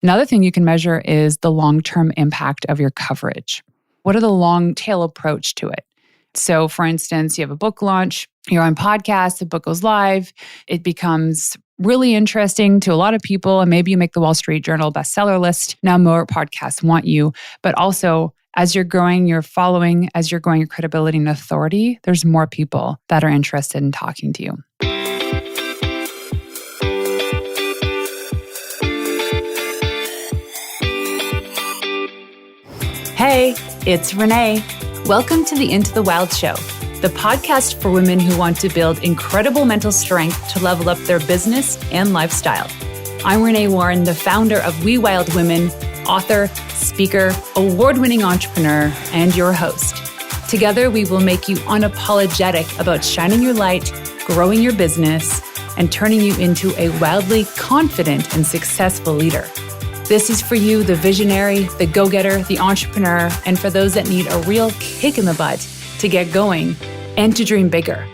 Another thing you can measure is the long-term impact of your coverage. What are the long tail approach to it? So for instance, you have a book launch, you're on podcasts, the book goes live, it becomes really interesting to a lot of people, and maybe you make the Wall Street Journal bestseller list. Now more podcasts want you, but also as you're growing your following, as you're growing your credibility and authority, there's more people that are interested in talking to you. Hey, it's Renee. Welcome to the Into the Wild Show, the podcast for women who want to build incredible mental strength to level up their business and lifestyle. I'm Renee Warren, the founder of We Wild Women, author, speaker, award-winning entrepreneur, and your host. Together, we will make you unapologetic about shining your light, growing your business, and turning you into a wildly confident and successful leader. This is for you, the visionary, the go-getter, the entrepreneur, and for those that need a real kick in the butt to get going and to dream bigger.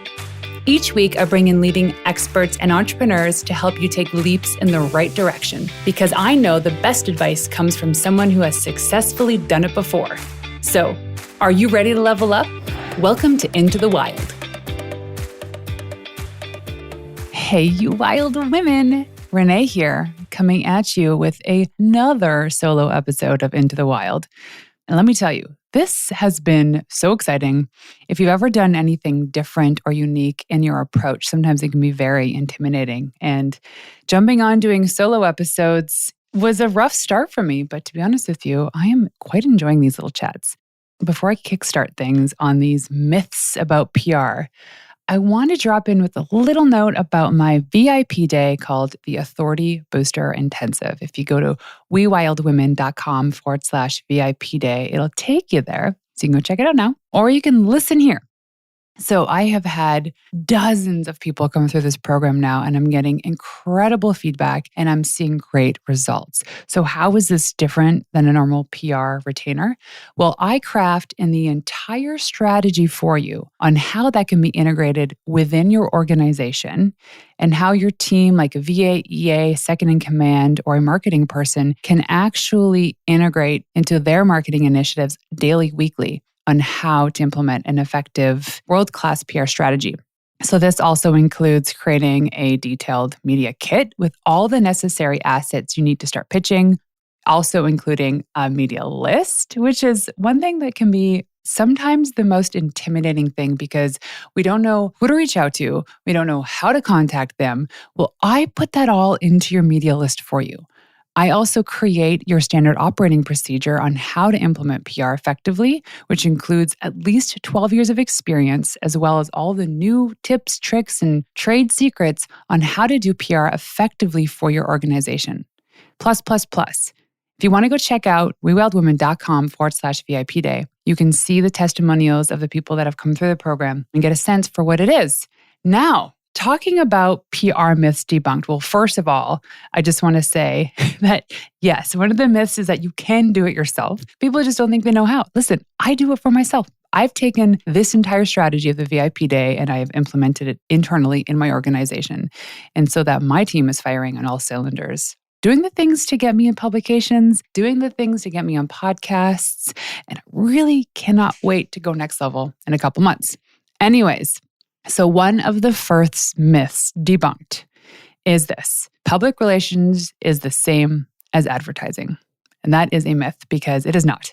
Each week, I bring in leading experts and entrepreneurs to help you take leaps in the right direction, because I know the best advice comes from someone who has successfully done it before. So, are you ready to level up? Welcome to Into the Wild. Hey, you wild women. Renee here, coming at you with another solo episode of Into the Wild. And let me tell you, this has been so exciting. If you've ever done anything different or unique in your approach, sometimes it can be very intimidating. And jumping on doing solo episodes was a rough start for me. But to be honest with you, I am quite enjoying these little chats. Before I kickstart things on these myths about PR, I want to drop in with a little note about my VIP day called the Authority Booster Intensive. If you go to wewildwomen.com/VIP day, it'll take you there. So you can go check it out now, or you can listen here. So I have had dozens of people come through this program now, and I'm getting incredible feedback and I'm seeing great results. So how is this different than a normal PR retainer? Well, I craft in the entire strategy for you on how that can be integrated within your organization and how your team, like a VA, EA, second in command, or a marketing person, can actually integrate into their marketing initiatives daily, weekly, on how to implement an effective world-class PR strategy. So this also includes creating a detailed media kit with all the necessary assets you need to start pitching, also including a media list, which is one thing that can be sometimes the most intimidating thing because we don't know who to reach out to. We don't know how to contact them. Well, I put that all into your media list for you. I also create your standard operating procedure on how to implement PR effectively, which includes at least 12 years of experience, as well as all the new tips, tricks, and trade secrets on how to do PR effectively for your organization. Plus. If you want to go check out wewildwomen.com/VIP day, you can see the testimonials of the people that have come through the program and get a sense for what it is. Now, talking about PR myths debunked. Well, first of all, I just want to say that yes, one of the myths is that you can do it yourself. People just don't think they know how. Listen, I do it for myself. I've taken this entire strategy of the VIP day and I have implemented it internally in my organization. And so that my team is firing on all cylinders, doing the things to get me in publications, doing the things to get me on podcasts. And I really cannot wait to go next level in a couple months. Anyways, so one of the first myths debunked is this: public relations is the same as advertising. And that is a myth because it is not.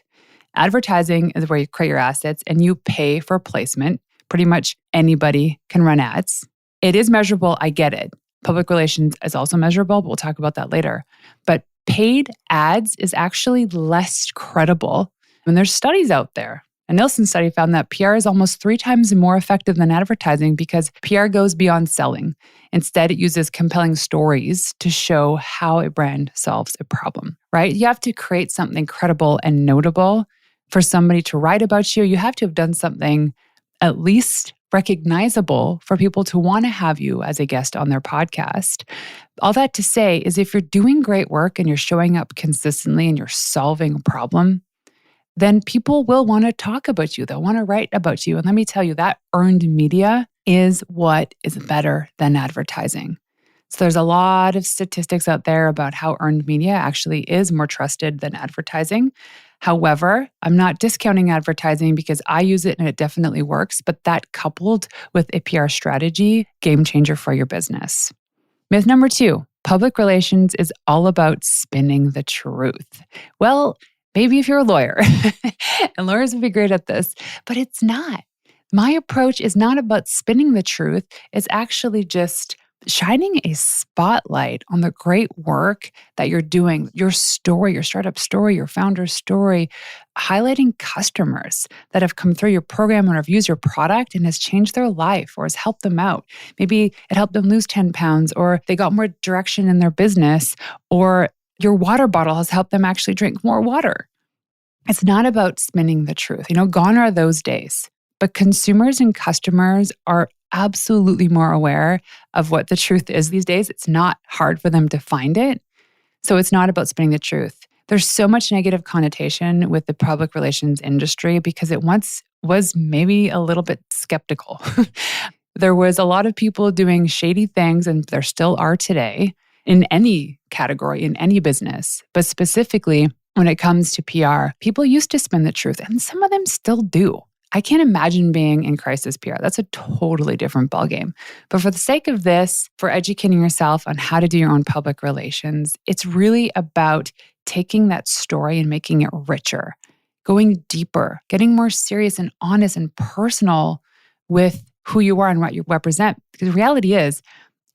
Advertising is where you create your assets and you pay for placement. Pretty much anybody can run ads. It is measurable, I get it. Public relations is also measurable, but we'll talk about that later. But paid ads is actually less credible. And there's studies out there. A Nielsen study found that PR is almost 3 times more effective than advertising because PR goes beyond selling. Instead, it uses compelling stories to show how a brand solves a problem, right? You have to create something credible and notable for somebody to write about you. You have to have done something at least recognizable for people to want to have you as a guest on their podcast. All that to say is if you're doing great work and you're showing up consistently and you're solving a problem, then people will want to talk about you. They'll want to write about you. And let me tell you, that earned media is what is better than advertising. So there's a lot of statistics out there about how earned media actually is more trusted than advertising. However, I'm not discounting advertising because I use it and it definitely works, but that coupled with a PR strategy, game changer for your business. Myth number 2, public relations is all about spinning the truth. Well, maybe if you're a lawyer, and lawyers would be great at this, but it's not. My approach is not about spinning the truth. It's actually just shining a spotlight on the great work that you're doing, your story, your startup story, your founder's story, highlighting customers that have come through your program or have used your product and has changed their life or has helped them out. Maybe it helped them lose 10 pounds or they got more direction in their business, or your water bottle has helped them actually drink more water. It's not about spinning the truth. Gone are those days. But consumers and customers are absolutely more aware of what the truth is these days. It's not hard for them to find it. So it's not about spinning the truth. There's so much negative connotation with the public relations industry because it once was maybe a little bit skeptical. There was a lot of people doing shady things, and there still are today in any category, in any business. But specifically, when it comes to PR, people used to spin the truth, and some of them still do. I can't imagine being in crisis PR. That's a totally different ballgame. But for the sake of this, for educating yourself on how to do your own public relations, it's really about taking that story and making it richer, going deeper, getting more serious and honest and personal with who you are and what you represent. Because the reality is,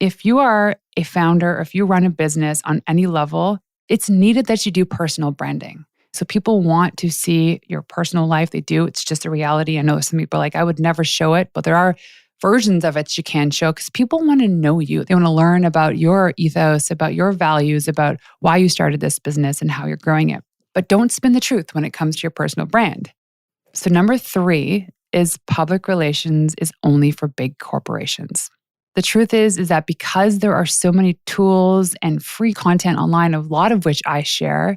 if you are a founder, or if you run a business on any level, it's needed that you do personal branding. So people want to see your personal life. They do. It's just a reality. I know some people are like, I would never show it, but there are versions of it you can show because people want to know you. They want to learn about your ethos, about your values, about why you started this business and how you're growing it. But don't spin the truth when it comes to your personal brand. So number 3 is public relations is only for big corporations. The truth is that because there are so many tools and free content online, a lot of which I share,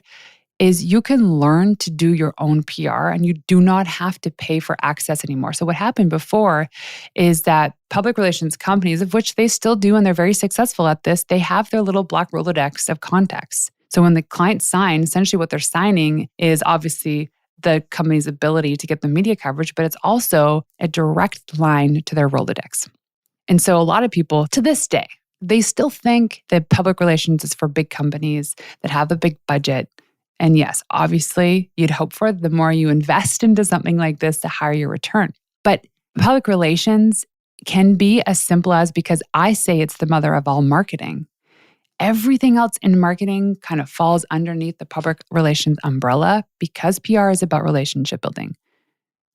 is you can learn to do your own PR and you do not have to pay for access anymore. So what happened before is that public relations companies, of which they still do and they're very successful at this, they have their little black Rolodex of contacts. So when the client signs, essentially what they're signing is obviously the company's ability to get the media coverage, but it's also a direct line to their Rolodex. And so a lot of people to this day, they still think that public relations is for big companies that have a big budget. And yes, obviously, you'd hope for the more you invest into something like this, the higher your return. But public relations can be as simple as, because I say it's the mother of all marketing. Everything else in marketing kind of falls underneath the public relations umbrella because PR is about relationship building.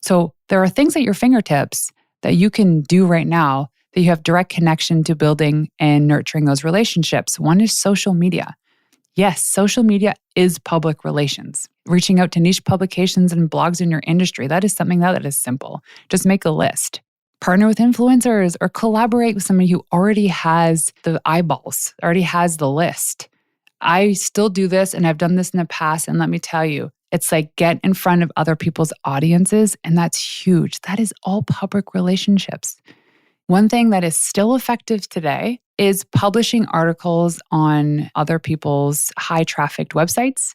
So there are things at your fingertips that you can do right now that you have direct connection to building and nurturing those relationships. One is social media. Yes, social media is public relations. Reaching out to niche publications and blogs in your industry, that is something that is simple. Just make a list. Partner with influencers or collaborate with somebody who already has the eyeballs, already has the list. I still do this and I've done this in the past. And let me tell you, it's like get in front of other people's audiences. And that's huge. That is all public relationships. One thing that is still effective today is publishing articles on other people's high trafficked websites.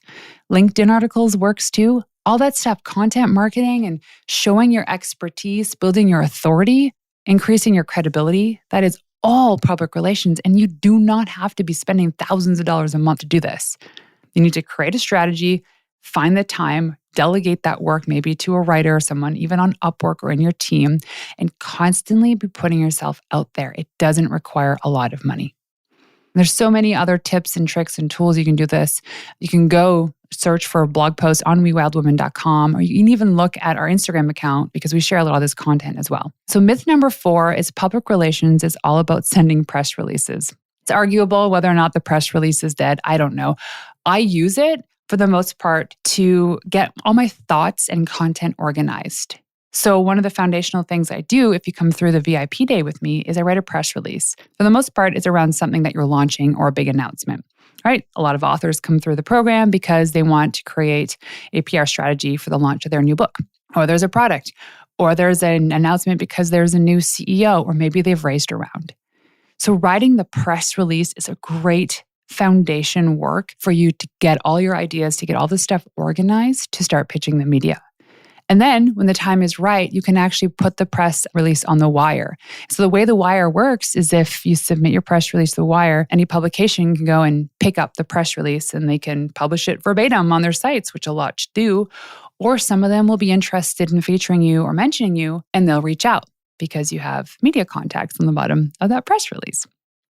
LinkedIn articles works too. All that stuff, content marketing and showing your expertise, building your authority, increasing your credibility, that is all public relations. And you do not have to be spending thousands of dollars a month to do this. You need to create a strategy, find the time, delegate that work maybe to a writer or someone, even on Upwork or in your team, and constantly be putting yourself out there. It doesn't require a lot of money. There's so many other tips and tricks and tools you can do this. You can go search for a blog post on wewildwomen.com, or you can even look at our Instagram account because we share a lot of this content as well. So myth number 4 is public relations is all about sending press releases. It's arguable whether or not the press release is dead. I don't know. I use it for the most part to get all my thoughts and content organized. So one of the foundational things I do if you come through the VIP day with me is I write a press release. For the most part, it's around something that you're launching or a big announcement. Right? A lot of authors come through the program because they want to create a PR strategy for the launch of their new book, or there's a product, or there's an announcement because there's a new CEO, or maybe they've raised a round. So writing the press release is a great foundation work for you to get all your ideas, to get all this stuff organized, to start pitching the media. And then when the time is right, you can actually put the press release on the wire. So the way the wire works is if you submit your press release to the wire, any publication can go and pick up the press release and they can publish it verbatim on their sites, which a lot do. Or some of them will be interested in featuring you or mentioning you, and they'll reach out because you have media contacts on the bottom of that press release.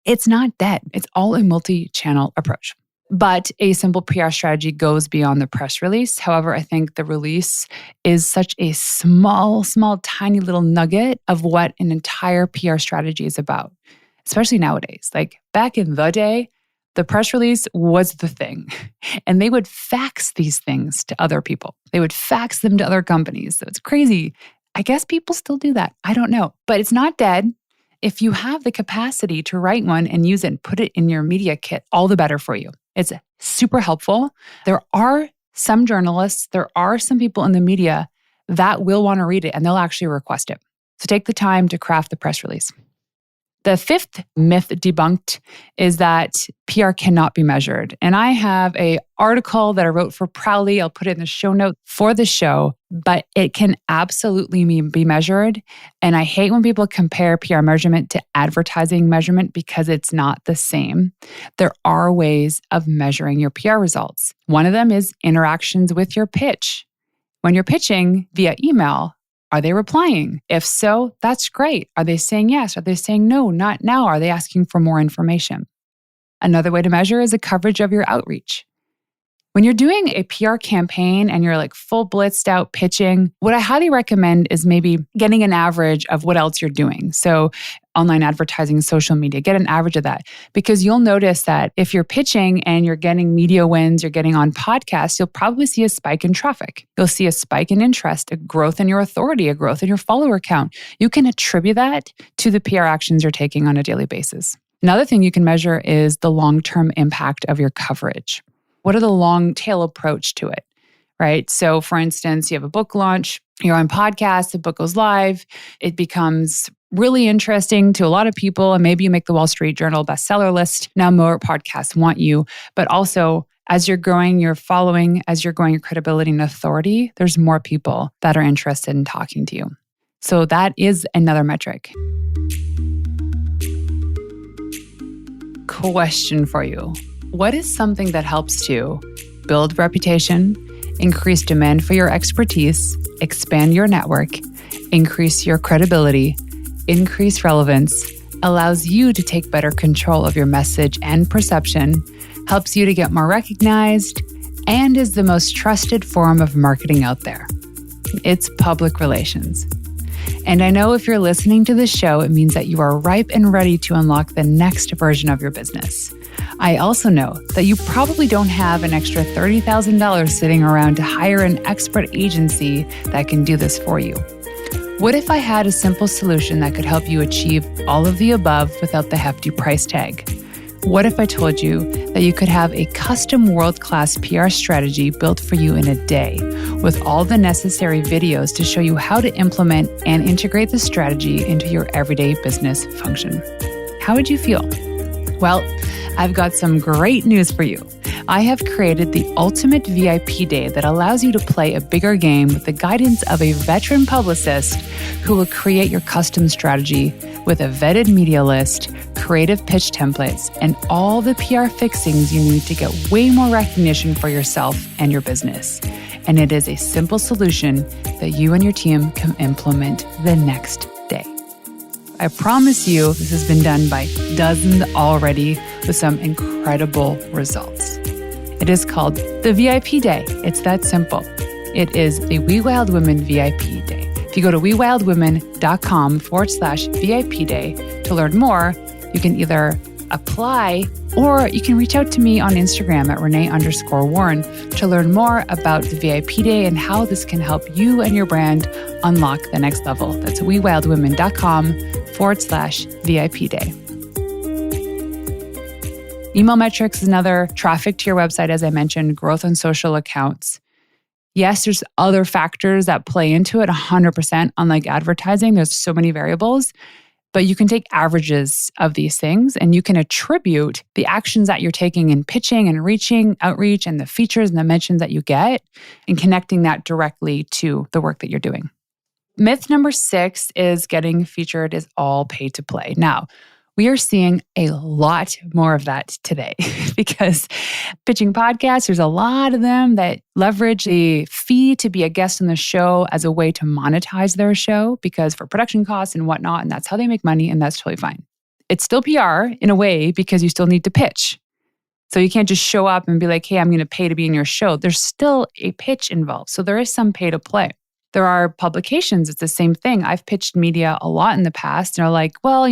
It's not dead. It's all a multi-channel approach. But a simple PR strategy goes beyond the press release. However, I think the release is such a small, tiny little nugget of what an entire PR strategy is about, especially nowadays. Like back in the day, the press release was the thing. And they would fax these things to other people. They would fax them to other companies. So it's crazy. I guess people still do that. I don't know. But it's not dead. If you have the capacity to write one and use it and put it in your media kit, all the better for you. It's super helpful. There are some journalists, there are some people in the media that will want to read it and they'll actually request it. So take the time to craft the press release. The fifth myth debunked is that PR cannot be measured. And I have an article that I wrote for Proudly. I'll put it in the show notes for the show, but it can absolutely be measured. And I hate when people compare PR measurement to advertising measurement because it's not the same. There are ways of measuring your PR results. One of them is interactions with your pitch. When you're pitching via email, are they replying? If so, that's great. Are they saying yes? Are they saying no, not now? Are they asking for more information? Another way to measure is the coverage of your outreach. When you're doing a PR campaign and you're like full blitzed out pitching, what I highly recommend is maybe getting an average of what else you're doing. So online advertising, social media, get an average of that. Because you'll notice that if you're pitching and you're getting media wins, you're getting on podcasts, you'll probably see a spike in traffic. You'll see a spike in interest, a growth in your authority, a growth in your follower count. You can attribute that to the PR actions you're taking on a daily basis. Another thing you can measure is the long-term impact of your coverage. What are the long tail approach to it, right? So for instance, you have a book launch, you're on podcast, the book goes live, it becomes really interesting to a lot of people, and maybe you make the Wall Street Journal bestseller list. Now more podcasts want you, but also as you're growing your following, as you're growing your credibility and authority, there's more people that are interested in talking to you. So that is another metric. Question for you. What is something that helps to build reputation, increase demand for your expertise, expand your network, increase your credibility, increase relevance, allows you to take better control of your message and perception, helps you to get more recognized, and is the most trusted form of marketing out there? It's public relations. And I know if you're listening to this show, it means that you are ripe and ready to unlock the next version of your business. I also know that you probably don't have an extra $30,000 sitting around to hire an expert agency that can do this for you. What if I had a simple solution that could help you achieve all of the above without the hefty price tag? What if I told you that you could have a custom world-class PR strategy built for you in a day with all the necessary videos to show you how to implement and integrate the strategy into your everyday business function? How would you feel? Well, I've got some great news for you. I have created the ultimate VIP day that allows you to play a bigger game with the guidance of a veteran publicist who will create your custom strategy with a vetted media list, creative pitch templates, and all the PR fixings you need to get way more recognition for yourself and your business. And it is a simple solution that you and your team can implement the next day. I promise you, this has been done by dozens already with some incredible results. It is called the VIP Day. It's that simple. It is the We Wild Women VIP Day. If you go to wewildwomen.com/VIP Day to learn more, you can either apply or you can reach out to me on Instagram at Renee_Warren to learn more about the VIP Day and how this can help you and your brand unlock the next level. That's wewildwomen.com/VIP Day. Email metrics is another. Traffic to your website, as I mentioned, growth on social accounts. Yes, there's other factors that play into it 100%. Unlike advertising, there's so many variables. But you can take averages of these things and you can attribute the actions that you're taking in pitching and reaching, outreach, and the features and the mentions that you get and connecting that directly to the work that you're doing. Myth number 6 is getting featured is all pay to play. Now, we are seeing a lot more of that today because pitching podcasts, there's a lot of them that leverage the fee to be a guest on the show as a way to monetize their show because for production costs and whatnot, and that's how they make money, and that's totally fine. It's still PR in a way because you still need to pitch. So you can't just show up and be like, hey, I'm going to pay to be in your show. There's still a pitch involved. So there is some pay to play. There are publications, it's the same thing. I've pitched media a lot in the past. And they're like, well,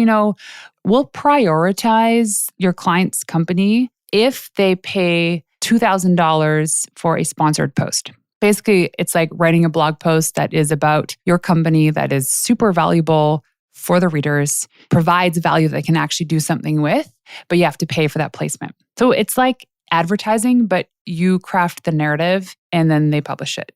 we'll prioritize your client's company if they pay $2,000 for a sponsored post. Basically, it's like writing a blog post that is about your company that is super valuable for the readers, provides value that they can actually do something with, but you have to pay for that placement. So it's like advertising, but you craft the narrative and then they publish it.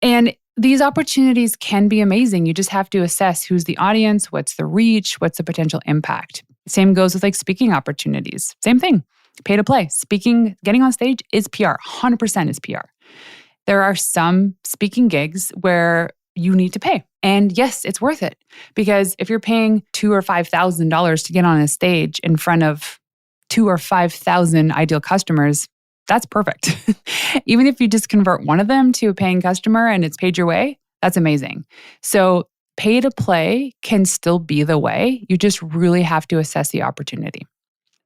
And these opportunities can be amazing. You just have to assess who's the audience, what's the reach, what's the potential impact. Same goes with like speaking opportunities. Same thing, pay to play. Speaking, getting on stage is PR, 100% is PR. There are some speaking gigs where you need to pay. And yes, it's worth it because if you're paying $2,000 or $5,000 to get on a stage in front of 2,000 or 5,000 ideal customers, that's perfect. Even if you just convert one of them to a paying customer and it's paid your way, that's amazing. So pay to play can still be the way. You just really have to assess the opportunity.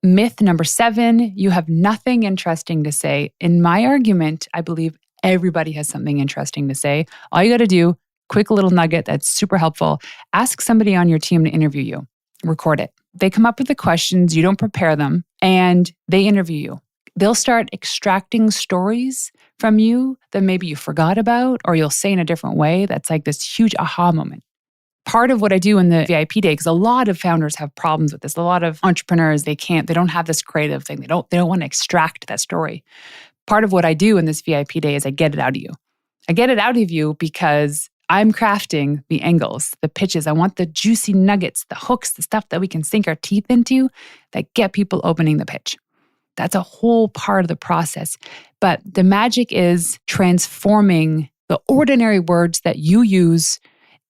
Myth number 7, you have nothing interesting to say. In my argument, I believe everybody has something interesting to say. All you got to do, quick little nugget that's super helpful, ask somebody on your team to interview you. Record it. They come up with the questions, you don't prepare them, and they interview you. They'll start extracting stories from you that maybe you forgot about or you'll say in a different way. That's like this huge aha moment. Part of what I do in the VIP day, because a lot of founders have problems with this. A lot of entrepreneurs, they don't have this creative thing. They don't want to extract that story. Part of what I do in this VIP day is I get it out of you. I get it out of you because I'm crafting the angles, the pitches. I want the juicy nuggets, the hooks, the stuff that we can sink our teeth into that get people opening the pitch. That's a whole part of the process. But the magic is transforming the ordinary words that you use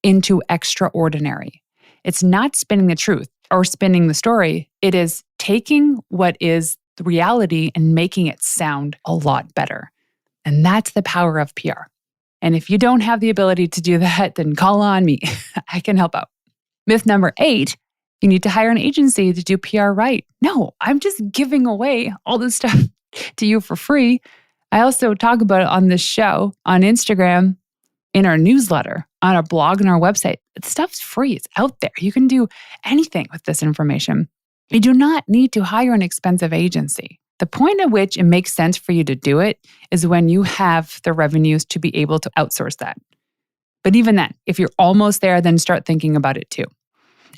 into extraordinary. It's not spinning the truth or spinning the story. It is taking what is the reality and making it sound a lot better. And that's the power of PR. And if you don't have the ability to do that, then call on me. I can help out. Myth number 8, you need to hire an agency to do PR right. No, I'm just giving away all this stuff to you for free. I also talk about it on this show, on Instagram, in our newsletter, on our blog, and our website. This stuff's free. It's out there. You can do anything with this information. You do not need to hire an expensive agency. The point at which it makes sense for you to do it is when you have the revenues to be able to outsource that. But even then, if you're almost there, then start thinking about it too.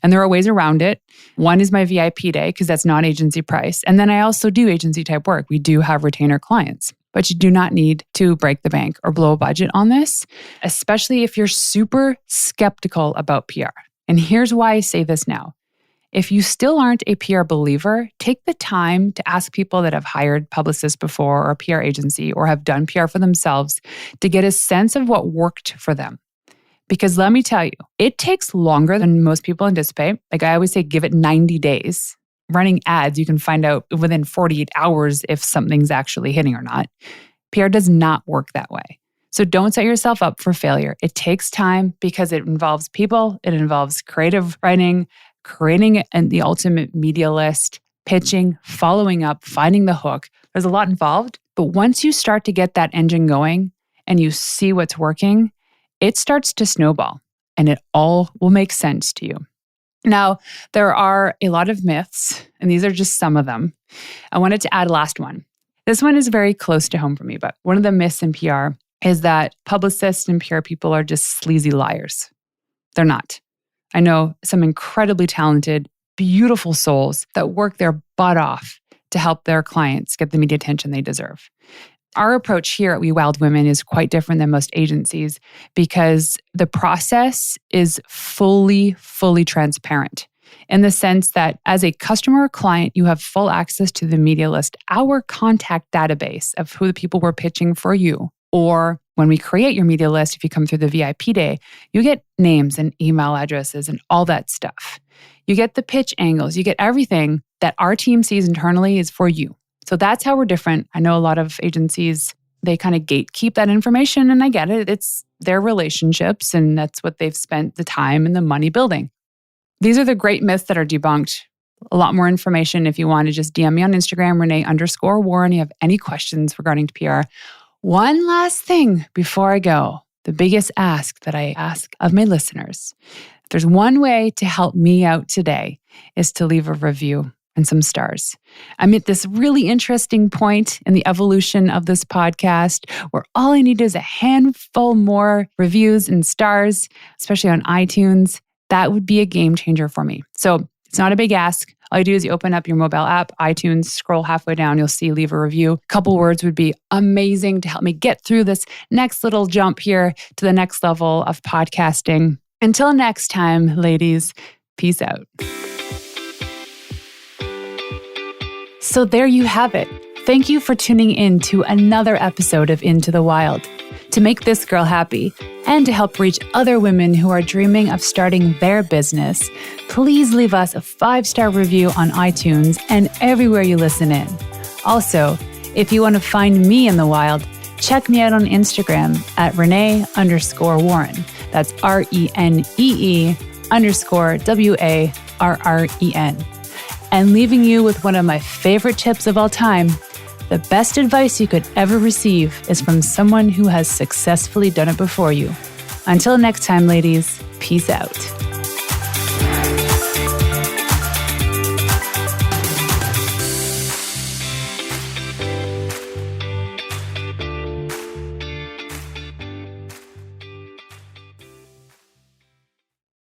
And there are ways around it. One is my VIP day, because that's not agency price. And then I also do agency type work. We do have retainer clients, but you do not need to break the bank or blow a budget on this, especially if you're super skeptical about PR. And here's why I say this now. If you still aren't a PR believer, take the time to ask people that have hired publicists before or a PR agency or have done PR for themselves to get a sense of what worked for them. Because let me tell you, it takes longer than most people anticipate. Like I always say, give it 90 days. Running ads, you can find out within 48 hours if something's actually hitting or not. PR does not work that way. So don't set yourself up for failure. It takes time because it involves people. It involves creative writing, creating the ultimate media list, pitching, following up, finding the hook. There's a lot involved. But once you start to get that engine going and you see what's working, it starts to snowball and it all will make sense to you. Now, there are a lot of myths, and these are just some of them. I wanted to add a last one. This one is very close to home for me, but one of the myths in PR is that publicists and PR people are just sleazy liars. They're not. I know some incredibly talented, beautiful souls that work their butt off to help their clients get the media attention they deserve. Our approach here at We Wild Women is quite different than most agencies because the process is fully transparent in the sense that as a customer or client, you have full access to the media list, our contact database of who the people were pitching for you. Or when we create your media list, if you come through the VIP day, you get names and email addresses and all that stuff. You get the pitch angles, you get everything that our team sees internally is for you. So that's how we're different. I know a lot of agencies, they kind of gatekeep that information, and I get it. It's their relationships, and that's what they've spent the time and the money building. These are the great myths that are debunked. A lot more information if you want to just DM me on Instagram, Renee_Warren. You have any questions regarding to PR. One last thing before I go, the biggest ask that I ask of my listeners. If there's one way to help me out today is to leave a review and some stars. I'm at this really interesting point in the evolution of this podcast where all I need is a handful more reviews and stars, especially on iTunes. That would be a game changer for me. So it's not a big ask. All you do is you open up your mobile app, iTunes, scroll halfway down, you'll see leave a review. A couple words would be amazing to help me get through this next little jump here to the next level of podcasting. Until next time, ladies, peace out. So there you have it. Thank you for tuning in to another episode of Into the Wild. To make this girl happy and to help reach other women who are dreaming of starting their business, please leave us a 5-star review on iTunes and everywhere you listen in. Also, if you want to find me in the wild, check me out on Instagram at Renee_Warren. That's RENEE_WARREN. And leaving you with one of my favorite tips of all time, the best advice you could ever receive is from someone who has successfully done it before you. Until next time, ladies, peace out.